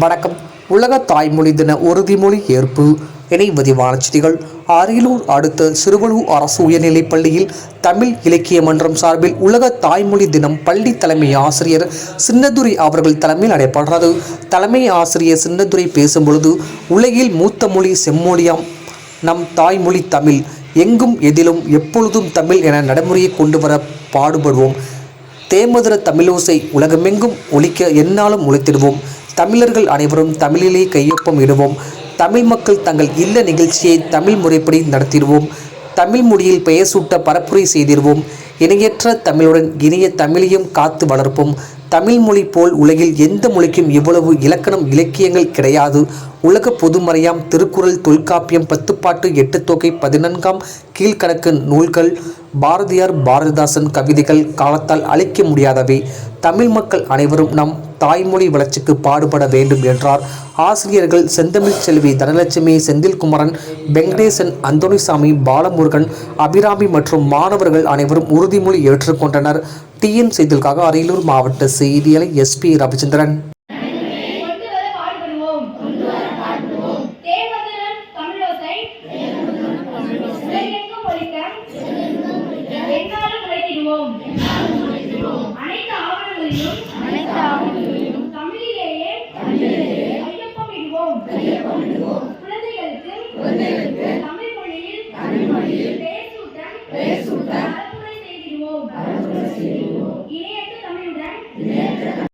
வணக்கம். உலக தாய்மொழி தின உறுதிமொழி ஏற்பு. இணைவதிவான செய்திகள். அரியலூர் அடுத்த சிறுவலூர் அரசு உயர்நிலைப் பள்ளியில் தமிழ் இலக்கிய மன்றம் சார்பில் உலக தாய்மொழி தினம் பள்ளி தலைமை ஆசிரியர் சின்னதுரை அவர்கள் தலைமையில் நடைபெற்றது. தலைமை ஆசிரியர் சின்னதுரை பேசும்பொழுது, உலகில் மூத்த மொழி செம்மொழியாம் நம் தாய்மொழி தமிழ். எங்கும் எதிலும் எப்பொழுதும் தமிழ் என நடைமுறையை கொண்டு வர பாடுபடுவோம். தேமதுர தமிழோசை உலகமெங்கும் ஒலிக்க எந்நாளும் உழைத்திடுவோம். தமிழர்கள் அனைவரும் தமிழிலே கையொப்பம் இடுவோம். தமிழ் மக்கள் தங்கள் இல்ல நிகழ்ச்சியை தமிழ் முறைப்படி நடத்திடுவோம். தமிழ் மொழியில் பெயர் சூட்ட பரப்புரை செய்திடுவோம். இணையற்ற தமிழுடன் இனிய தமிழையும் காத்து வளர்ப்போம். தமிழ் மொழி போல் உலகில் எந்த மொழிக்கும் இவ்வளவு இலக்கணம் இலக்கியங்கள் கிடையாது. உலக பொதுமறையாம் திருக்குறள், தொல்காப்பியம், 10 பாட்டு, 8 தொகை, 14ஆம் கீழ்கணக்கு நூல்கள், பாரதியார் பாரதிதாசன் கவிதைகள் காலத்தால் அழிக்க முடியாதவை. தமிழ் மக்கள் அனைவரும் நம் தாய்மொழி வளர்ச்சிக்கு பாடுபட வேண்டும் என்றார். ஆசிரியர்கள் செந்தமிழ் செல்வி தனலட்சுமி, செந்தில்குமரன், வெங்கடேசன், அந்தோணிசாமி, பாலமுருகன், அபிராமி மற்றும் மாணவர்கள் அனைவரும் உறுதிமொழி ஏற்றுக்கொண்டனர். டிஎன் செய்திகளுக்காக அரியலூர் மாவட்ட செய்தியாளர் SP ரவிச்சந்திரன்.